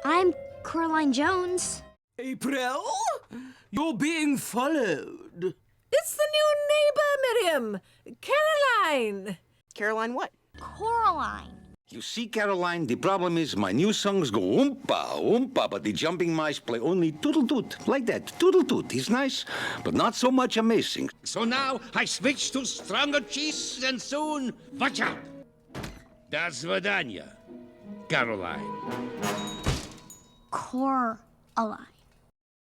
I'm Coraline Jones. April? You're being followed. It's the new neighbor, Miriam. Caroline. Caroline what? Coraline. You see, Caroline, the problem is my new songs go oompa, oompa, but the jumping mice play only toodle-toot, like that. Toodle-toot is nice, but not so much amazing. So now I switch to stronger cheese and soon, watch out. Das Vidania, Caroline. Coraline.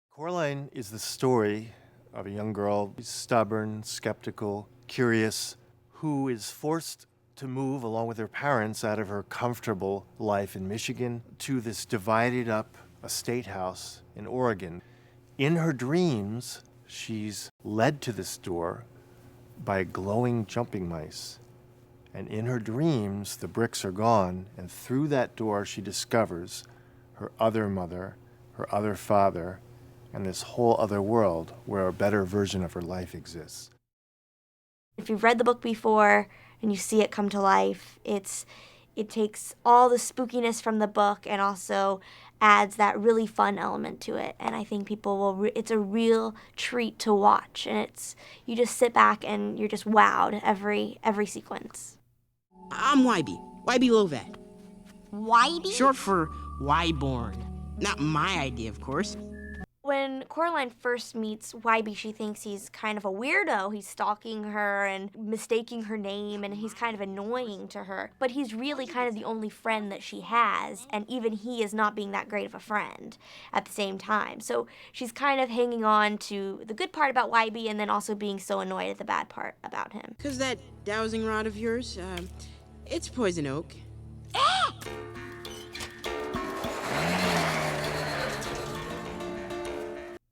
Coraline is the story of a young girl who's stubborn, skeptical, curious, who is forced to move along with her parents out of her comfortable life in Michigan to this divided up estate house in Oregon. In her dreams, she's led to this door by glowing jumping mice. And in her dreams, the bricks are gone, and through that door she discovers her other mother, her other father, and this whole other world where a better version of her life exists. If you've read the book before and you see it come to life, it takes all the spookiness from the book and also adds that really fun element to it. And I think people will, it's a real treat to watch. And you just sit back and you're just wowed every sequence. I'm Wybie Lovat. Wybie? Short for Wyborn. Not my idea, of course. When Coraline first meets Wybie, she thinks he's kind of a weirdo. He's stalking her and mistaking her name, and he's kind of annoying to her. But he's really kind of the only friend that she has, and even he is not being that great of a friend at the same time. So she's kind of hanging on to the good part about Wybie and then also being so annoyed at the bad part about him. Because that dowsing rod of yours, it's poison oak.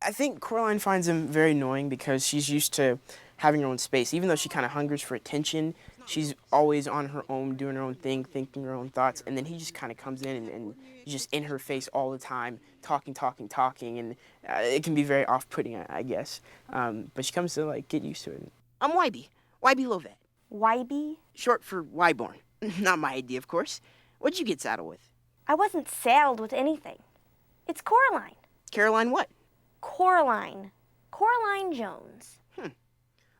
I think Coraline finds him very annoying because she's used to having her own space. Even though she kind of hungers for attention, she's always on her own, doing her own thing, thinking her own thoughts, and then he just kind of comes in and he's just in her face all the time, talking, and it can be very off-putting, I guess. But she comes to, get used to it. I'm Wybie Lovat. Wybie? Short for Wyborn. Not my idea, of course. What'd you get saddled with? I wasn't saddled with anything. It's Coraline. Caroline what? Coraline Jones. Well,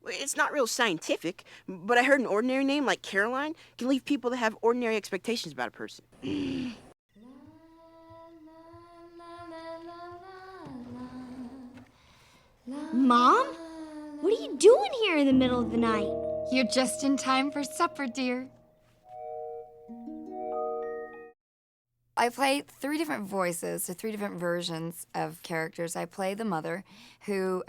it's not real scientific, but I heard an ordinary name like Caroline can leave people to have ordinary expectations about a person. Mom? What are you doing here in the middle of the night? You're just in time for supper, dear. I play 3 different voices, so 3 different versions of characters. I play the mother, who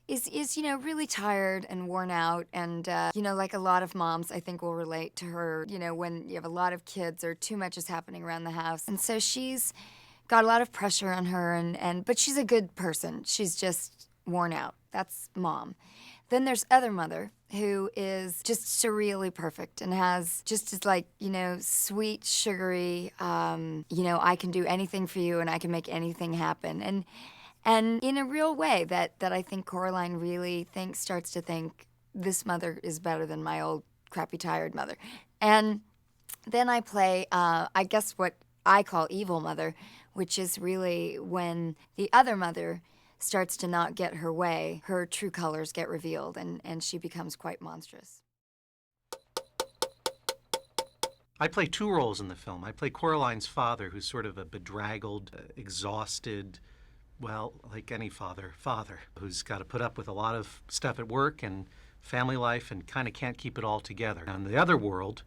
is really tired and worn out, and like a lot of moms, I think will relate to her. When you have a lot of kids or too much is happening around the house, and so she's got a lot of pressure on her, but she's a good person. She's just worn out. That's mom. Then there's other mother, who is just surreally perfect and has just as sweet, sugary, I can do anything for you and I can make anything happen. And in a real way that I think Coraline really starts to think, this mother is better than my old crappy tired mother. And then I play, I guess what I call evil mother, which is really when the other mother starts to not get her way, her true colors get revealed, and she becomes quite monstrous. I play 2 roles in the film. I play Coraline's father, who's sort of a bedraggled, exhausted, well, like any father, who's got to put up with a lot of stuff at work and family life and kind of can't keep it all together. In the other world,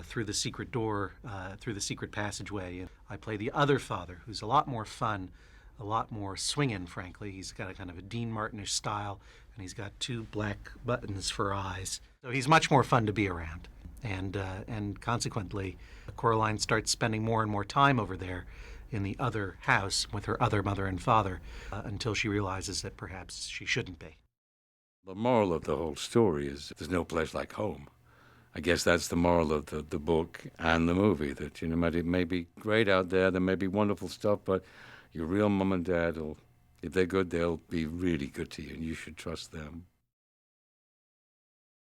through the secret door, through the secret passageway, I play the other father, who's a lot more fun, a lot more swinging, frankly. He's got a kind of a Dean Martin-ish style, and he's got 2 black buttons for eyes. So he's much more fun to be around. And consequently, Coraline starts spending more and more time over there in the other house with her other mother and father until she realizes that perhaps she shouldn't be. The moral of the whole story is there's no place like home. I guess that's the moral of the book and the movie, that, it may be great out there may be wonderful stuff, but your real mom and dad if they're good, they'll be really good to you, and you should trust them.